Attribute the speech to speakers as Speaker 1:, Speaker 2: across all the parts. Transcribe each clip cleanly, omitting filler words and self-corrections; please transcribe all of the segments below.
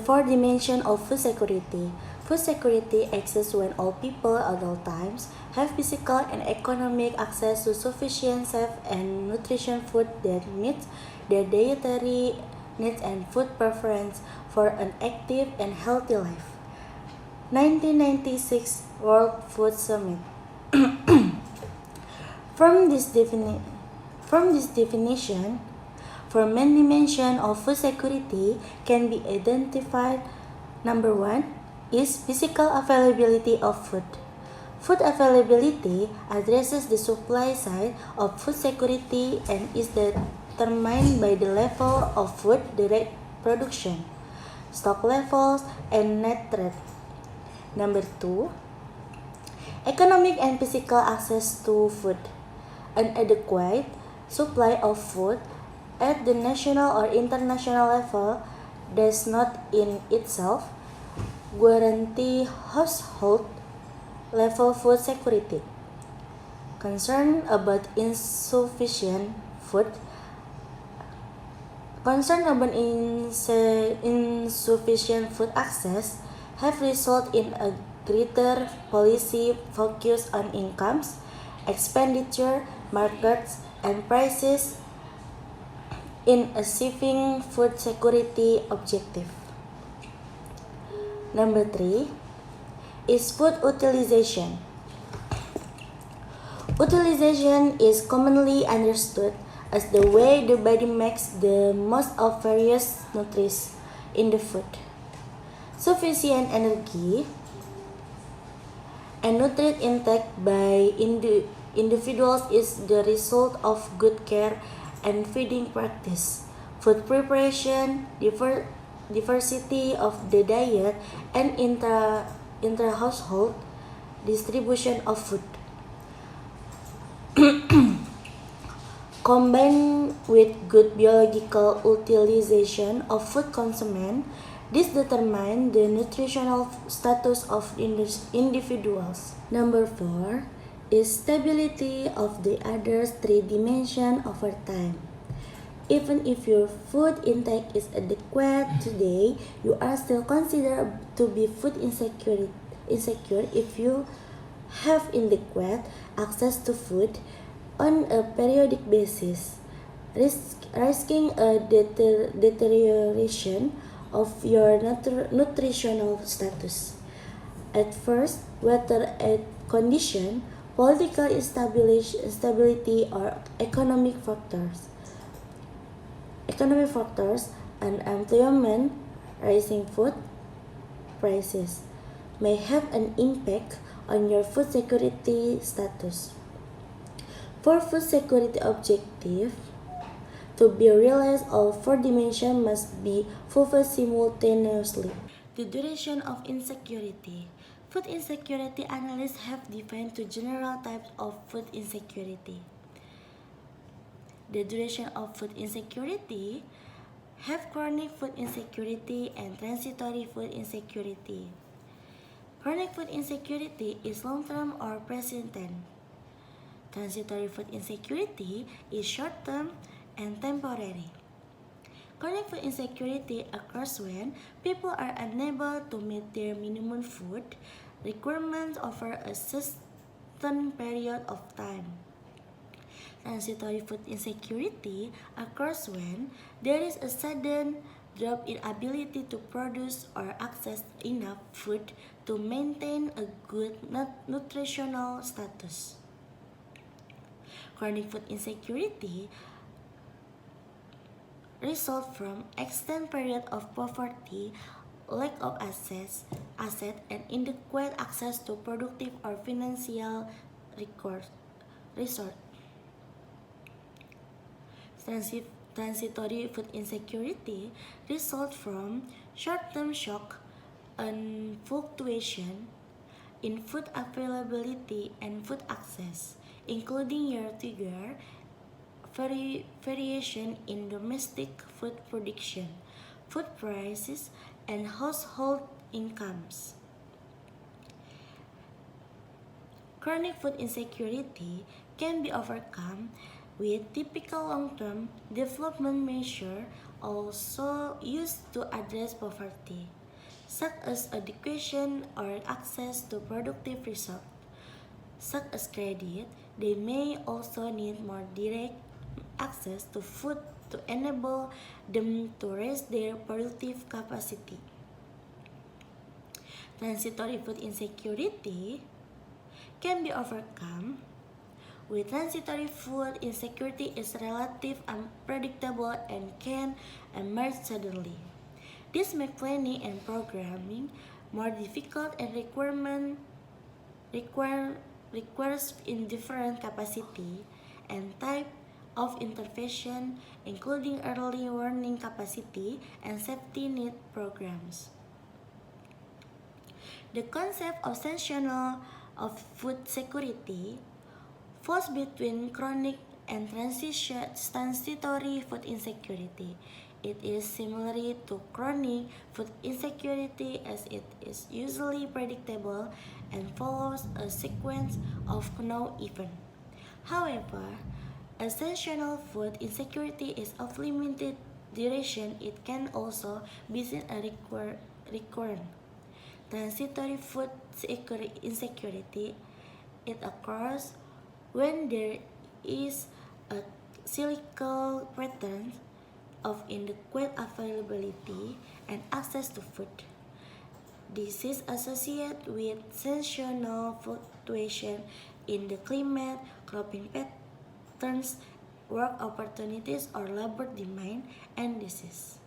Speaker 1: fourth dimension of food security. Food security exists when all people at all times have physical and economic access to sufficient, safe, and nutritious food that meets their dietary needs and food preference for an active and healthy life. 1996 World Food Summit. From this definition, four main dimensions of food security can be identified. Number one is physical availability of food. Food availability addresses the supply side of food security and is determined by the level of food direct production, stock levels, and net rate. Number two, economic and physical access to food. An adequate supply of food at the national or international level does not in itself guarantee household level food security. Concern about insufficient food access have resulted in a greater policy focus on incomes, expenditure, markets, and prices in achieving food security objective. Number three is food utilization. Utilization is commonly understood as the way the body makes the most of various nutrients in the food. Sufficient energy and nutrient intake by individuals is the result of good care and feeding practice, food preparation, diversity of the diet, and intra-household distribution of food. Combined with good biological utilization of food consumption, this determines the nutritional status of individuals. Number four is stability of the other three dimensions over time. Even if your food intake is adequate today, you are still considered to be food insecure if you have inadequate access to food on a periodic basis, risking a deterioration of your nutritional status. At first, whether a condition, political instability, or economic factors, unemployment, rising food prices may have an impact on your food security status. For food security objective to be realized, all four dimensions must be fulfilled simultaneously. The duration of insecurity. Food insecurity analysts have defined two general types of food insecurity. The duration of food insecurity have chronic food insecurity and transitory food insecurity. Chronic food insecurity is long-term or persistent. Transitory food insecurity is short-term and temporary. Chronic food insecurity occurs when people are unable to meet their minimum food requirements over a certain period of time. Transitory food insecurity occurs when there is a sudden drop in ability to produce or access enough food to maintain a good nutritional status. Chronic food insecurity result from extended period of poverty, lack of asset, and inadequate access to productive or financial resource. Transitory food insecurity result from short-term shock and fluctuation in food availability and food access, including year-to-year variation in domestic food production, food prices, and household incomes. Chronic food insecurity can be overcome with typical long-term development measures also used to address poverty. such as education or access to productive resources, such as credit. They may also need more direct access to food to enable them to raise their productive capacity. Transitory food insecurity can be overcome. With transitory food insecurity is relative, unpredictable, and can emerge suddenly. This makes planning and programming more difficult and requires in different capacity and type of intervention, including early warning capacity and safety net programs. The concept of sensational of food security falls between chronic and transitory food insecurity. It is similar to chronic food insecurity as it is usually predictable and follows a sequence of known events. However, essential food insecurity is of limited duration. It can also be seen as recurrent. Transitory food insecurity, it occurs when there is a cyclical pattern of inadequate availability and access to food. This is associated with seasonal fluctuation in the climate, cropping patterns, work opportunities, or labor demand and disease.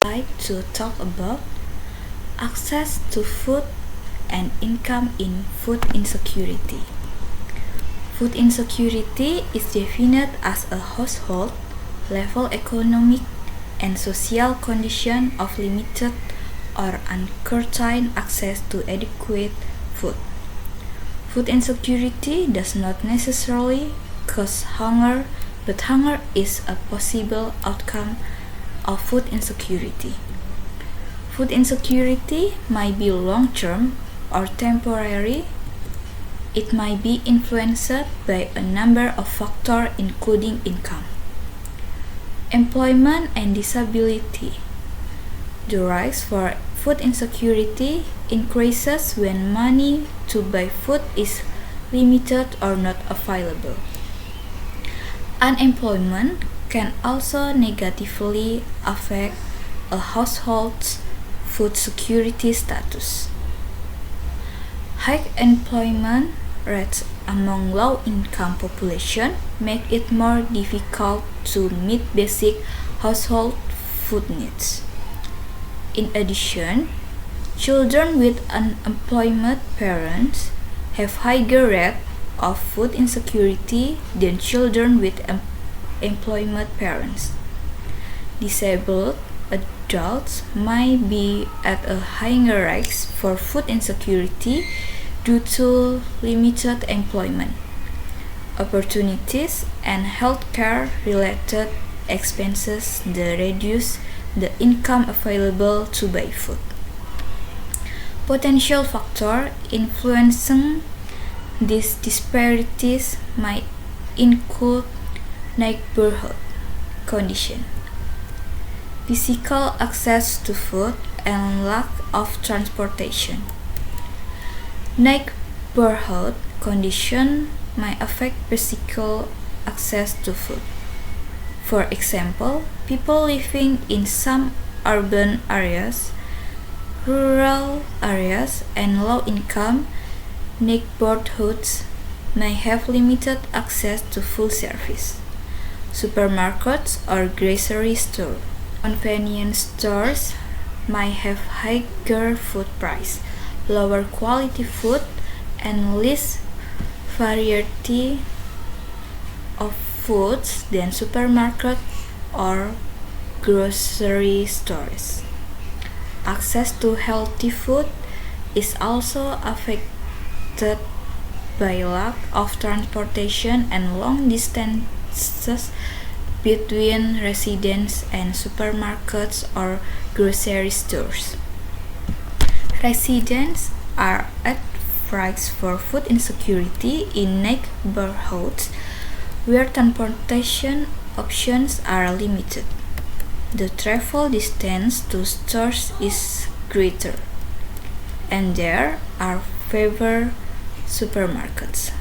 Speaker 2: I'd like to talk about access to food and income in food insecurity. Food insecurity is defined as a household level economic and social condition of limited or uncertain access to adequate food. Food insecurity does not necessarily cause hunger, but hunger is a possible outcome of food insecurity. Food insecurity might be long-term or temporary. It might be influenced by a number of factors including income, employment, and disability. The rise for food insecurity increases when money to buy food is limited or not available. Unemployment can also negatively affect a household's food security status. High employment rates among low-income population make it more difficult to meet basic household food needs. In addition, children with unemployed parents have higher rate of food insecurity than children with employed parents. Disabled adults might be at a higher risk for food insecurity due to limited employment opportunities and healthcare related expenses that reduce the income available to buy food. Potential factors influencing these disparities might include neighborhood condition, physical access to food, and lack of transportation. Neighborhood condition might affect physical access to food. For example, people living in some urban areas, rural areas, and low-income neighborhoods may have limited access to food service. Supermarkets or grocery stores. Convenience stores might have higher food price, lower quality food, and less variety of foods than supermarkets or grocery stores. Access to healthy food is also affected by lack of transportation and long distances between residents and supermarkets or grocery stores. Residents are at risk for food insecurity in neighborhoods where transportation options are limited. the travel distance to stores is greater, and there are fewer supermarkets.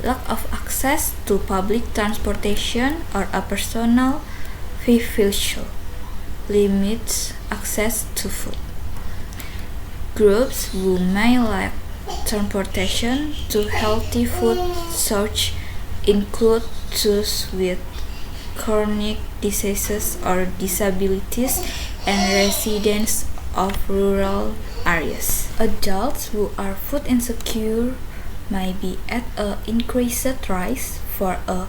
Speaker 2: Lack of access to public transportation or a personal vehicle limits access to food. Groups who may lack transportation to healthy food sources include those with chronic diseases or disabilities and residents of rural areas. Adults who are food insecure may be at an increased risk for a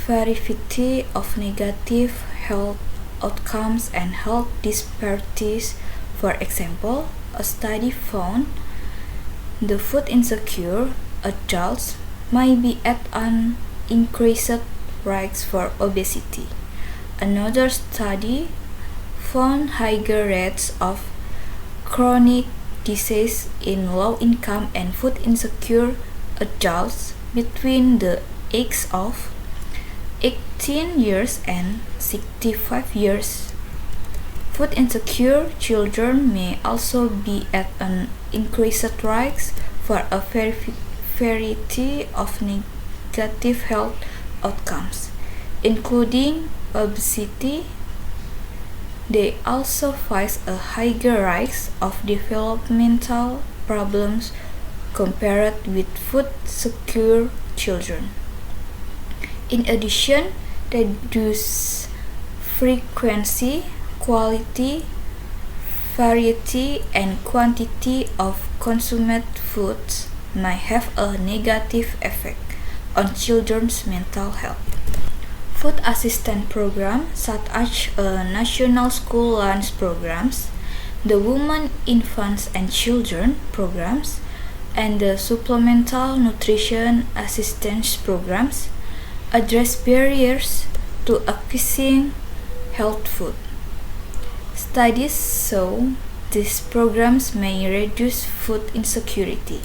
Speaker 2: variety of negative health outcomes and health disparities. For example, a study found the food insecure adults may be at an increased risk for obesity. Another study found higher rates of chronic disease in low-income and food-insecure adults between the ages of 18 years and 65 years. Food-insecure children may also be at an increased risk for a variety of negative health outcomes, including obesity. They also face a higher risk of developmental problems compared with food-secure children. In addition, reduced frequency, quality, variety, and quantity of consumed foods may have a negative effect on children's mental health. Food assistance programs such as National School Lunch Programs, the Women, Infants and Children programs, and the Supplemental Nutrition Assistance programs address barriers to accessing healthy food. Studies show these programs may reduce food insecurity.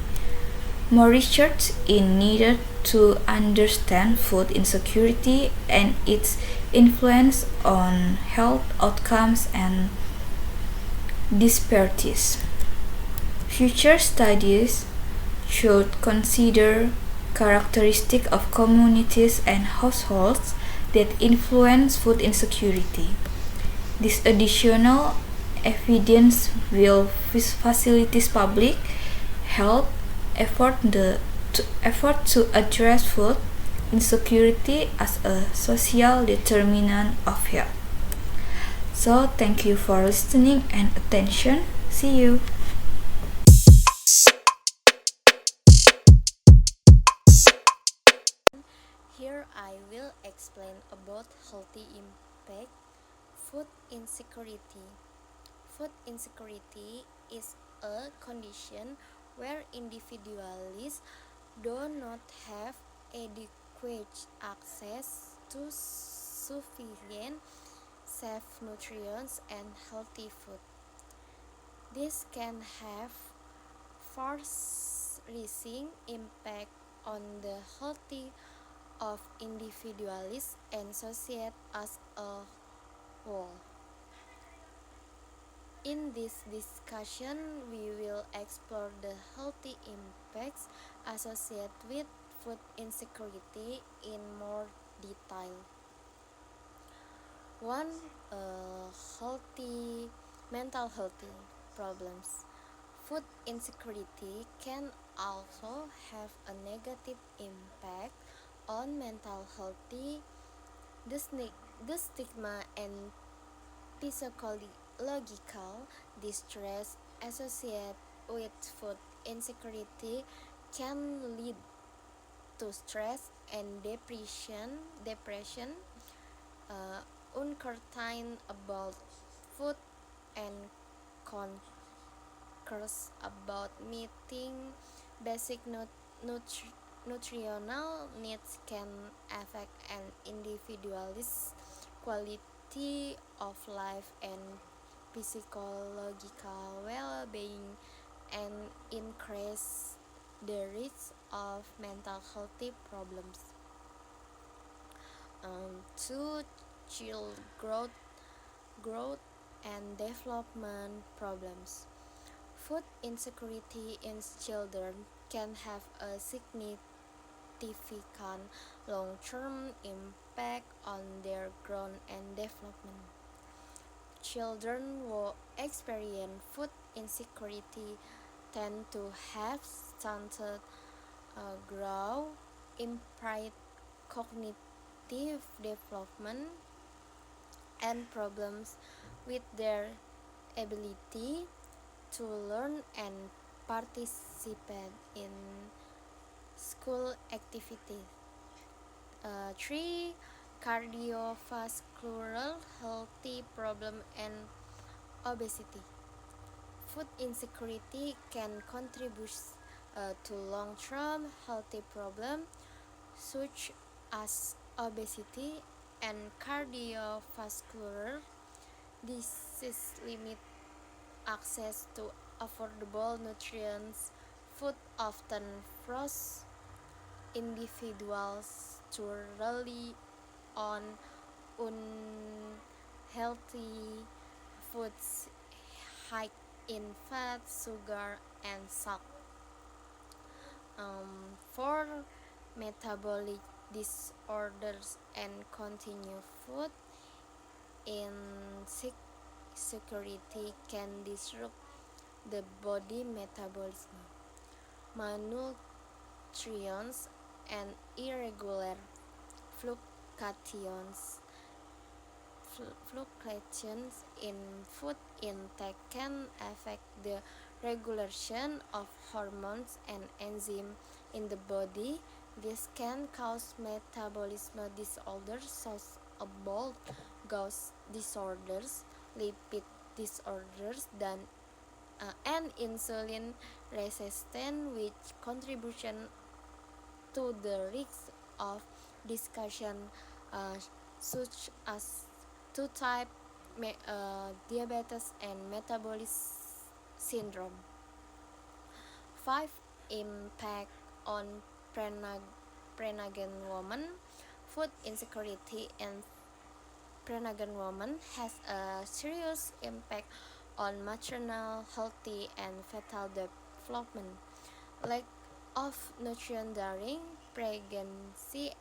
Speaker 2: More research is needed to understand food insecurity and its influence on health outcomes and disparities. Future studies should consider characteristics of communities and households that influence food insecurity. This additional evidence will facilitate public health effort to address food insecurity as a social determinant of health. So, thank you for listening and attention. See you.
Speaker 1: Here I will explain about healthy impact food insecurity. Food insecurity is a condition where individuals do not have adequate access to sufficient, safe nutrients and healthy food. This can have far-reaching impact on the health of individuals and society as a whole. In this discussion, we will explore the healthy impacts associated with food insecurity in more detail. One, healthy mental health problems. Food insecurity can also have a negative impact on mental health. The stigma and psychological distress associated with food insecurity can lead to stress and depression, uncertainty about food, and concerns about meeting basic nutritional needs can affect an individual's quality of life and psychological well-being and increase the risk of mental health problems. 2. Child growth growth and development problems. Food insecurity in children can have a significant long-term impact on their growth and development. Children who experience food insecurity tend to have stunted growth, impaired cognitive development, and problems with their ability to learn and participate in school activities. 3. Cardiovascular healthy problem and obesity. Food insecurity can contribute to long-term healthy problems such as obesity and cardiovascular disease. Limit access to affordable nutrients. Food often forces individuals to rely on unhealthy foods high in fat, sugar, and salt. 4. Metabolic disorders and continued food insecurity can disrupt the body metabolism. Malnutrition and irregular fluctuations in food intake can affect the regulation of hormones and enzymes in the body. This can cause metabolism disorders such as blood gas disorders, lipid disorders, and insulin resistance, which contribution to the risk of discussion such as 2-type diabetes and metabolic syndrome. 5. Impact on pregnant women. Food insecurity in pregnant women has a serious impact on maternal health and fetal development. Lack of nutrition during pregnancy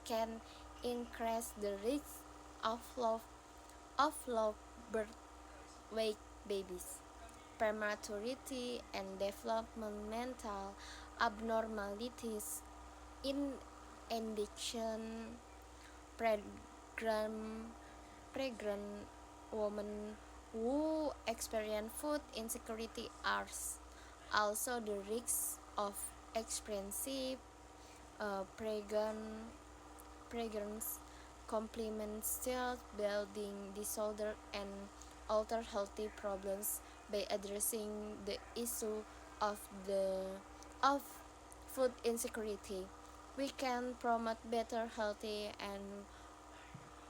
Speaker 1: can increase the risk of low birth weight babies, prematurity, and developmental abnormalities in addition. Pregnant women who experience food insecurity are also the risk of experiencing pregnancy complementary building disorder and other healthy problems. By addressing the issue of food insecurity, we can promote better health and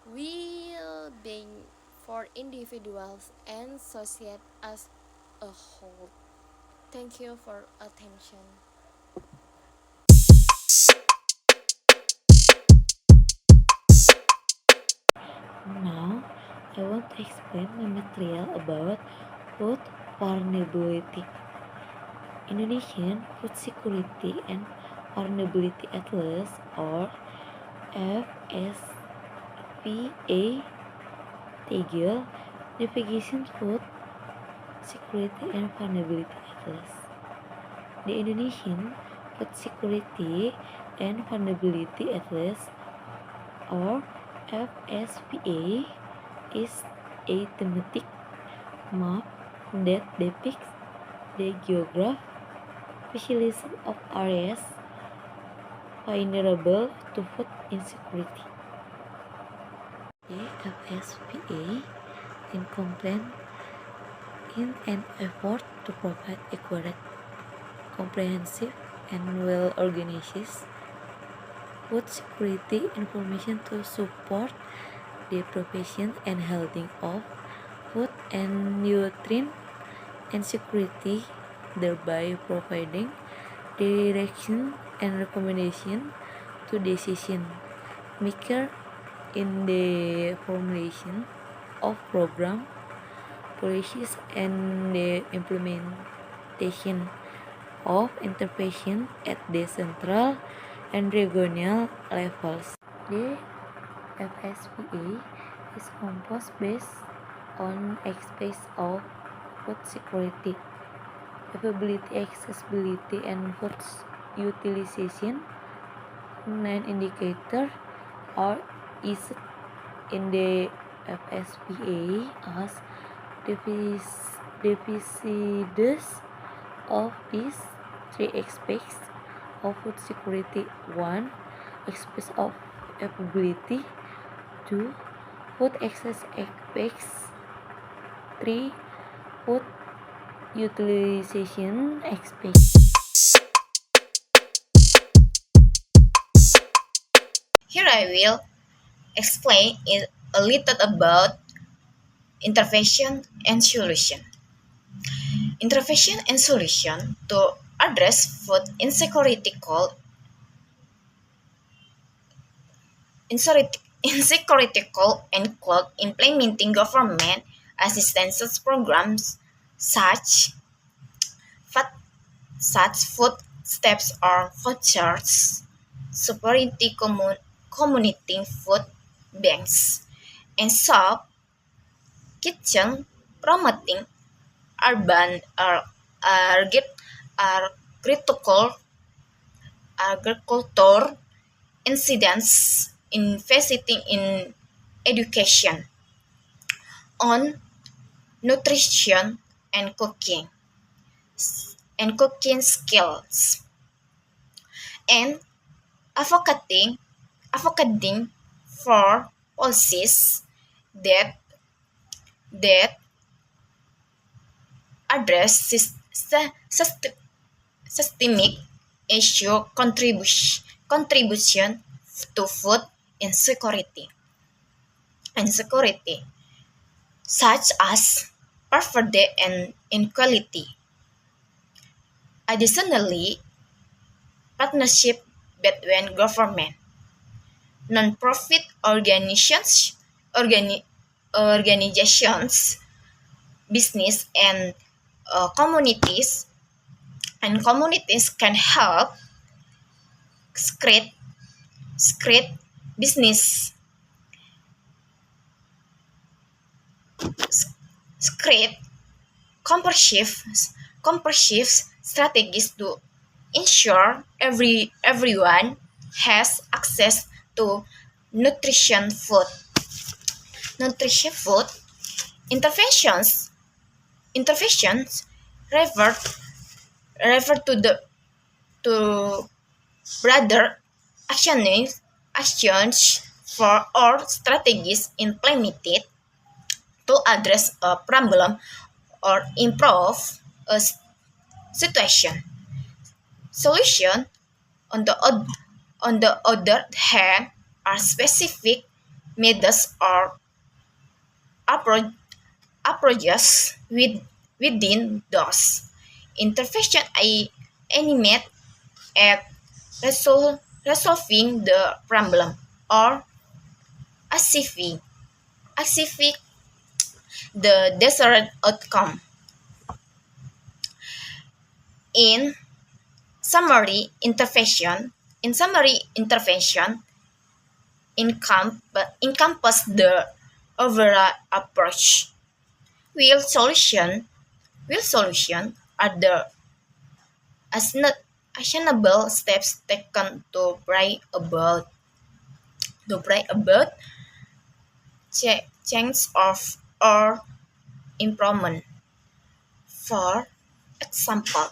Speaker 1: well-being for individuals and society as a whole. Thank you for attention.
Speaker 3: Now, I want to explain the material about food vulnerability. Indonesian Food Security and Vulnerability Atlas, or FSVA, Tegel Navigation Food Security and Vulnerability Atlas. The Indonesian Food Security and Vulnerability Atlas, or FSVA, is a thematic map that depicts the geographical of areas vulnerable to food insecurity. The FSVA is completed in an effort to provide accurate, comprehensive, and well-organized food security information to support the provision and handling of food and nutrient insecurity, thereby providing direction and recommendation to decision makers in the formulation of program policies and the implementation of intervention at the central and regional levels. The FSPA is composed based on aspects of food security, availability, accessibility, and food utilization. 9 indicators are used in the FSPA as deficits of these 3 aspects of food security. 1. Aspects of availability. 2. Food access aspects. 3. Food utilization aspects.
Speaker 4: Here I will explain a little about intervention and solution. Intervention and solution to address food insecurity include implementing government assistance programs such food stamps or vouchers, supporting community food banks, and shop kitchen promoting urban agriculture agriculture incidents investing in education on nutrition and cooking skills, and advocating for policies that that address systemic issue contribution to food insecurity, such as poverty and inequality. Additionally, partnership between government, non-profit organizations, business, and communities can help create business create comprehensive strategies to ensure everyone has access to nutrition food interventions refer to the to broader actions for or strategies implemented to address a problem or improve a situation. Solution, on the other hand, are specific methods or approaches within those intervention aimed at resolving the problem or achieving the desired outcome. In summary, intervention encompass the overall approach. Will solution are the actionable steps taken to bring about change of or improvement. For example,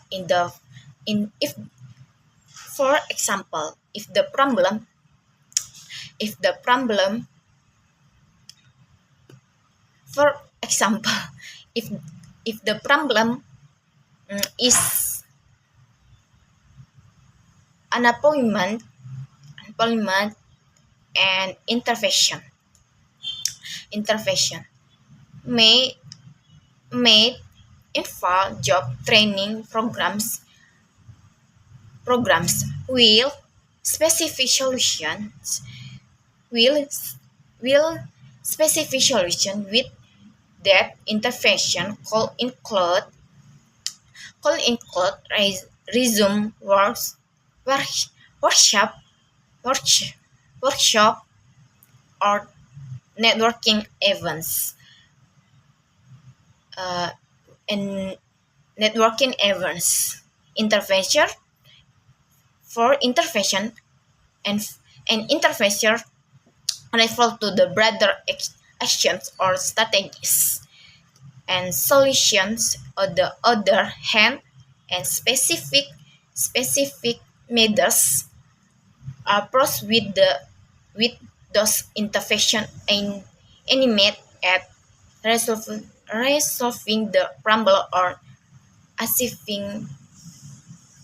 Speaker 4: if the problem for example if the problem is unemployment and intervention may involve job training programs will specific solutions will specific solution with that intervention could include resume workshop, workshop, workshop, or networking events. Uh, and networking events intervention for intervention and intervention refer to the broader actions or strategies and solutions on the other hand and specific measures approach with those intervention aimed at resolving the problem or achieving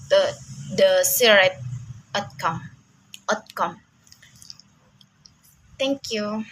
Speaker 4: the desired outcome. Thank you.